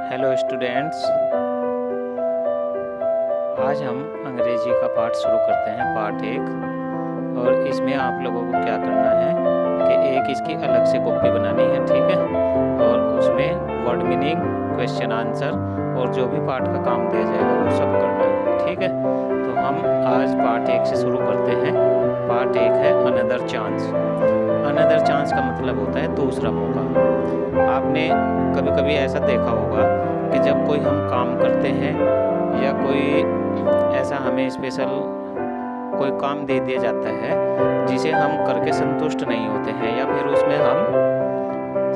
Hello students, आज हम अंग्रेजी का पाठ शुरू करते हैं, पार्ट 1। और इसमें आप लोगों को क्या करना है कि एक इसकी अलग से कॉपी बनानी है, ठीक है। और उसमें वर्ड मीनिंग, क्वेश्चन आंसर और जो भी पार्ट का काम दिया जाएगा वो सब करना है, ठीक है। तो हम आज पार्ट 1 से शुरू करते हैं। पार्ट 1 है अनदर चांस। अनदर चांस का मतलब होता है दूसरा मौका। आपने कभी कभी ऐसा देखा होगा कि जब कोई हम काम करते हैं या कोई ऐसा हमें स्पेशल कोई काम दे दिया जाता है जिसे हम करके संतुष्ट नहीं होते हैं या फिर उसमें हम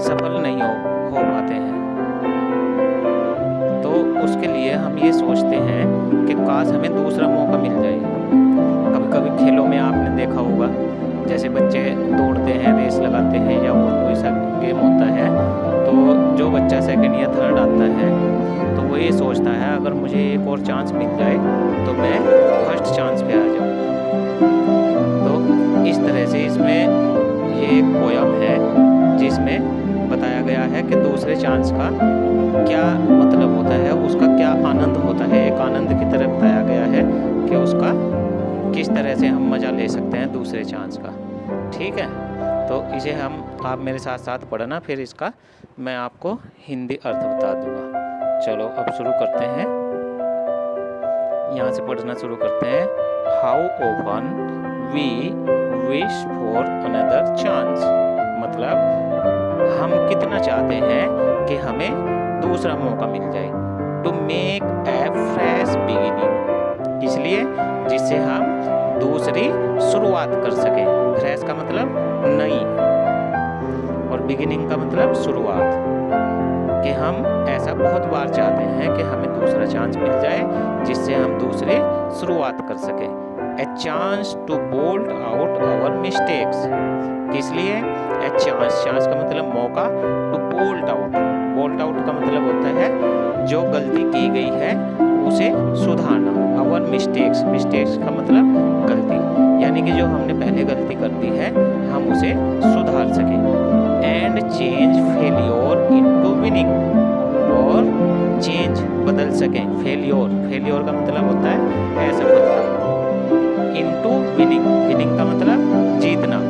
सफल नहीं हो पाते हैं, तो उसके लिए हम ये सोचते हैं कि काश हमें दूसरा मौका मिल जाए। कभी कभी खेलों में आपने देखा होगा, जैसे बच्चे दौड़ते हैं, रेस लगाते हैं या और कोई सा गेम होता है, तो जो बच्चा सेकंड या थर्ड आता है तो वो ये सोचता है अगर मुझे एक और चांस मिल जाए तो मैं फर्स्ट चांस पे आ जाऊँ। तो इस तरह से इसमें ये एक पोयम है जिसमें बताया गया है कि दूसरे चांस का क्या मतलब होता है, उसका क्या आनंद होता है। एक आनंद की तरह बताया गया है कि उसका किस तरह से हम मज़ा ले सकते हैं दूसरे चांस का, ठीक है। तो इसे आप मेरे साथ साथ पढ़ना, फिर इसका मैं आपको हिंदी अर्थ बता दूंगा। चलो अब शुरू करते हैं, यहाँ से पढ़ना शुरू करते हैं। How often we wish for another chance, मतलब हम कितना चाहते हैं कि हमें दूसरा मौका मिल जाए। To make a fresh beginning, इसलिए जिससे हम दूसरी शुरुआत कर सकें। फ्रेश का मतलब नई और बिगिनिंग का मतलब शुरुआत, कि हम ऐसा बहुत बार चाहते हैं कि हमें दूसरा चांस मिल जाए जिससे हम दूसरी शुरुआत कर सकें। A chance to blot out our mistakes, इसलिए ए चांस, चांस का मतलब मौका, to blot out, blot out का मतलब होता है जो गलती की गई है उसे सुधारना। आवर मिस्टेक्स, मिस्टेक्स का मतलब गलती, यानी कि जो हमने पहले गलती कर दी है हम उसे सुधार सकें। And change failure into winning, और चेंज बदल सकें। फेलियोर, फेलियोर का मतलब होता है असफलता। इनटू विनिंग, विनिंग का मतलब जीतना,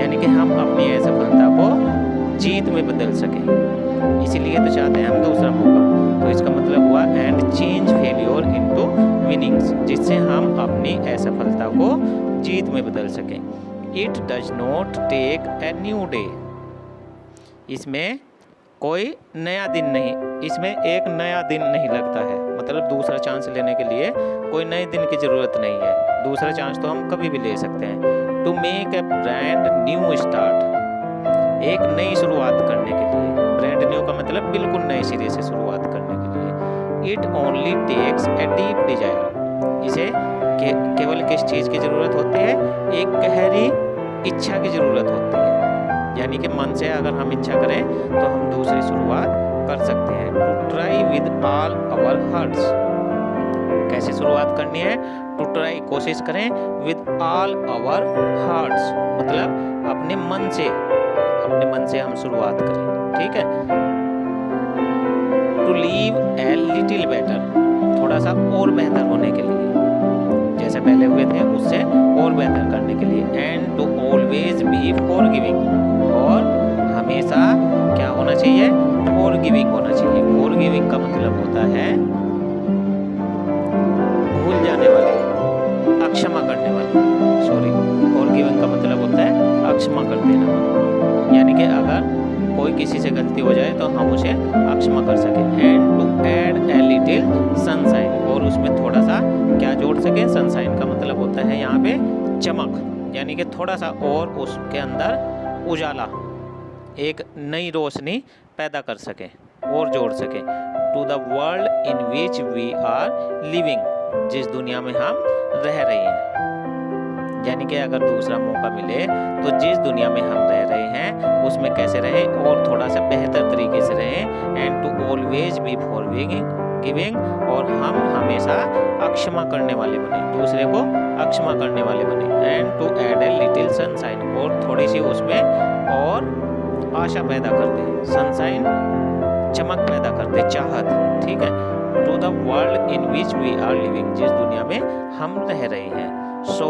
यानी कि हम अपनी असफलता को जीत में बदल सकें। इसीलिए तो चाहते हैं हम दूसरा मौका। तो इसका मतलब हुआ and change failure into winnings, जिससे हम अपनी असफलता को जीत में बदल सकें। It does not take a new day, इसमें कोई नया दिन नहीं, इसमें एक नया दिन नहीं लगता है। मतलब दूसरा चांस लेने के लिए कोई नए दिन की ज़रूरत नहीं है, दूसरा चांस तो हम कभी भी ले सकते हैं। To make a brand new start, एक नई शुरुआत करने के लिए। ब्रांड न्यू का मतलब बिल्कुल नए सिरे से शुरुआत करने के लिए। It only takes a deep desire, इसे केवल किस चीज़ की ज़रूरत होती है? एक गहरी इच्छा की ज़रूरत होती है, यानी कि मन से अगर हम इच्छा करें तो हम दूसरी शुरुआत कर सकते हैं। To try with all our hearts, कैसे शुरुआत करनी है? टू ट्राई, कोशिश करें, विद ऑल आवर हार्ट्स, मतलब अपने मन से हम शुरुआत करें, ठीक है। To live a little better, थोड़ा सा और बेहतर होने के लिए, जैसे पहले हुए थे उससे और बेहतर करने के लिए। And to always be forgiving, और हमेशा क्या होना चाहिए? फॉरगिविंग होना चाहिए। फॉरगिविंग का मतलब होता है भूल जाने वाले, अक्षमा करने वाले। सॉरी, फॉरगिविंग का मतलब होता है अक्षमा कर देना, यानी कि अगर कोई किसी से गलती हो जाए तो हम उसे अक्षमा कर सकें। And to add a little sunshine, और उसमें थोड़ा सा क्या जोड़ सकें? सनशाइन का मतलब होता है यहाँ पे चमक, यानी कि थोड़ा सा और उसके अंदर उजाला, एक नई रोशनी पैदा कर सकें और जोड़ सकें। To the world in which we are living, जिस दुनिया में हम रह रहे हैं, यानी कि अगर दूसरा मौका मिले तो जिस दुनिया में हम रह रहे हैं उसमें कैसे रहें और थोड़ा सा बेहतर तरीके से रहें। And to always be forgiving, और हम हमेशा अक्षमा करने वाले बने, दूसरे को अक्षमा करने वाले बने। And to add a little sunshine, और थोड़ी सी उसमें और आशा पैदा कर दें। सनशाइन चमक पैदा करते, चाहत, ठीक है, to the world in which we are living, जिस दुनिया में हम रह रहे हैं। सो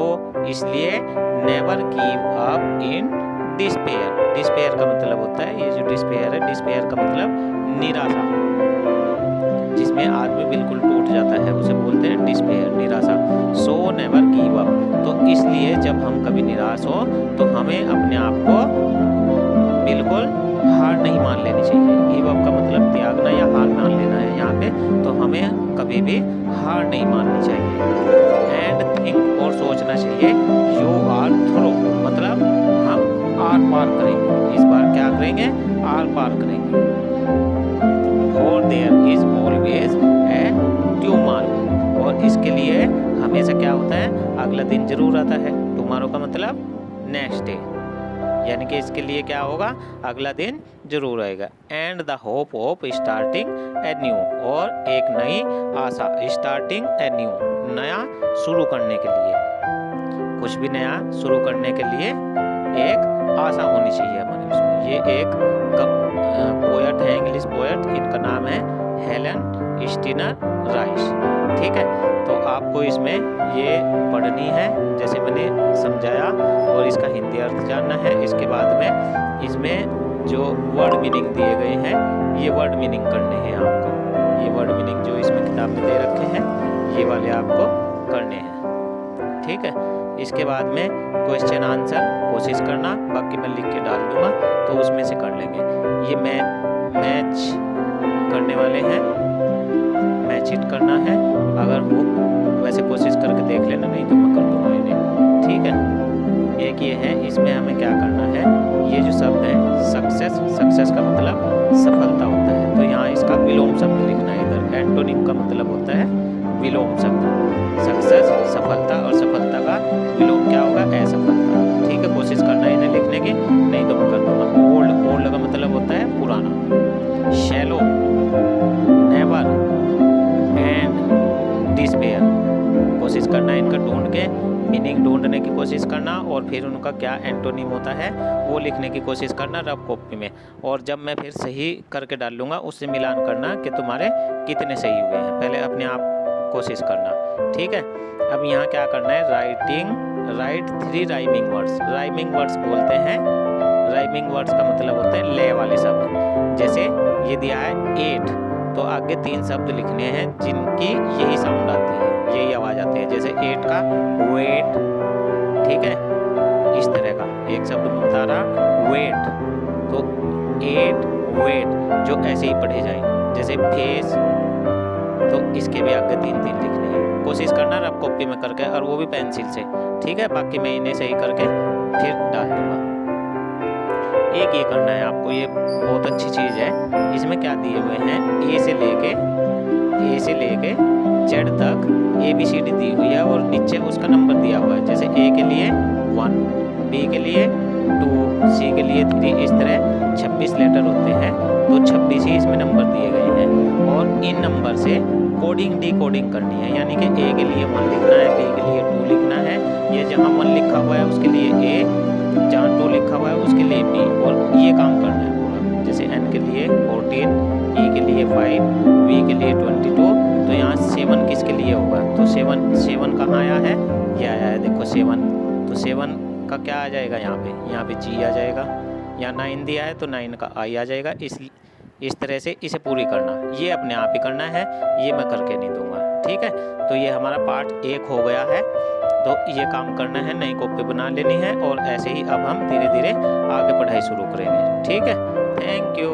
इसलिए never give up in despair. Despair का मतलब होता है, ये जो डिस्पेयर है, डिस्पेयर का मतलब निराशा, जिसमें आदमी बिल्कुल टूट जाता है, उसे बोलते हैं डिस्पेयर, निराशा। सो नेवर गिव अप, तो इसलिए जब हम कभी निराश हो तो हमें अपने आप को बिल्कुल हार नहीं मान लेनी चाहिए। गिव अप का मतलब त्यागना या हार मान लेना है यहाँ पे, तो हमें कभी भी हार नहीं माननी चाहिए। एंड थिंक, और सोचना चाहिए, यू आर थ्रू, मतलब हम आर पार करेंगे, इस बार क्या करेंगे, आर पार करेंगे। For their is always a tomorrow, और इसके लिए हमेशा क्या होता है, अगला दिन जरूर आता है। टुमारो का मतलब नेक्स्ट डे, यानी कि इसके लिए क्या होगा, अगला दिन जरूर आएगा। And the hope of starting a new, और एक नई आशा, स्टार्टिंग ए न्यू, नया शुरू करने के लिए, कुछ भी नया शुरू करने के लिए एक आशा होनी चाहिए हमारे उसमें। ये एक पोएट है, इंग्लिश पोएट, इनका नाम है हेलन स्टीनर राइस, ठीक है। तो आपको इसमें ये पढ़नी है जैसे मैंने समझाया, और इसका हिंदी अर्थ जानना है। इसके बाद में इसमें जो वर्ड मीनिंग दिए गए हैं, ये वर्ड मीनिंग करने हैं आपको। ये वर्ड मीनिंग जो इसमें किताब में दे रखे हैं, ये वाले आपको करने हैं, ठीक है। इसके बाद में क्वेश्चन आंसर कोशिश करना, बाकी मैं लिख के डाल दूंगा तो उसमें से कर लेंगे। ये मैच करने वाले हैं, मैच इट करना है, अगर हो वैसे कोशिश करके देख लेना, नहीं तो मैं कर दूंगा इन्हें, ठीक है। एक ये है, इसमें हमें क्या करना है, ये जो शब्द है सक्सेस, सक्सेस का मतलब सफलता होता है, तो यहाँ इसका विलोम शब्द लिखना है इधर। एंटोनिम का मतलब होता है विलोम शब्द, सक्सेस सफलता, और सफलता का विलोम क्या होगा, असफलता, ठीक है। कोशिश करना है इन्हें लिखने की, नहीं तो मैं कर दूंगा। ओल्ड, ओल्ड का मतलब होता है पुराना। शैलो, नेवर एंड डिस्पेयर, कोशिश करना है इनका ढूंढ के मीनिंग ढूंढने की कोशिश करना, और फिर उनका क्या एंटोनिम होता है वो लिखने की कोशिश करना रफ कॉपी में। और जब मैं फिर सही करके डाल लूँगा, उससे मिलान करना कि तुम्हारे कितने सही हुए हैं, पहले अपने आप कोशिश करना, ठीक है। अब यहाँ क्या करना है, right 3 rhyming words. Rhyming words बोलते हैं, राइमिंग वर्ड्स का मतलब होता है लय वाले शब्द। जैसे ये दिया है 8, तो आगे 3 शब्द लिखने हैं जिनकी यही साउंड आती है, यही आवाज़ आती है। जैसे 8 का वेट, ठीक है, इस तरह का एक शब्द में बता रहा वेट, तो 8 वेट जो ऐसे ही पढ़े जाएं। जैसे फेस, तो इसके भी आगे 3-3 लिखने हैं। कोशिश करना रफ कॉपी में करके, और वो भी पेंसिल से, ठीक है। बाकी मैं इन्हें सही करके फिर डाल दूंगा। एक ये करना है आपको, ये बहुत अच्छी चीज़ है। इसमें क्या दिए हुए हैं, ए से लेके जेड तक ABCD दी हुई है, और नीचे उसका नंबर दिया हुआ है। जैसे ए के लिए 1, बी के लिए 2, सी के लिए 3, इस तरह 26 लेटर होते हैं, तो 26 ही इसमें नंबर दिए गए हैं। और इन नंबर से कोडिंग डिकोडिंग करनी है, यानी कि ए के लिए 1 लिखना है, बी के लिए 2 लिखना है, ये जहाँ 1 लिखा हुआ है उसके लिए ए, जहाँ 2 लिखा हुआ है उसके लिए बी, और ये काम करना है पूरा। जैसे एन के लिए 14, ई के लिए 5, वी के लिए 22, तो यहाँ 7 किसके लिए होगा, तो 7 कहाँ आया है, ये आया है, देखो 7, तो 7 का क्या आ जाएगा, यहाँ पे जी आ जाएगा। यहाँ 9 दिया है तो 9 का आई आ जाएगा। इस तरह से इसे पूरी करना, ये अपने आप ही करना है, ये मैं करके नहीं दूंगा, ठीक है। तो ये हमारा पार्ट 1 हो गया है, तो ये काम करना है, नई कॉपी बना लेनी है, और ऐसे ही अब हम धीरे धीरे आगे पढ़ाई शुरू करेंगे, ठीक है। Thank you.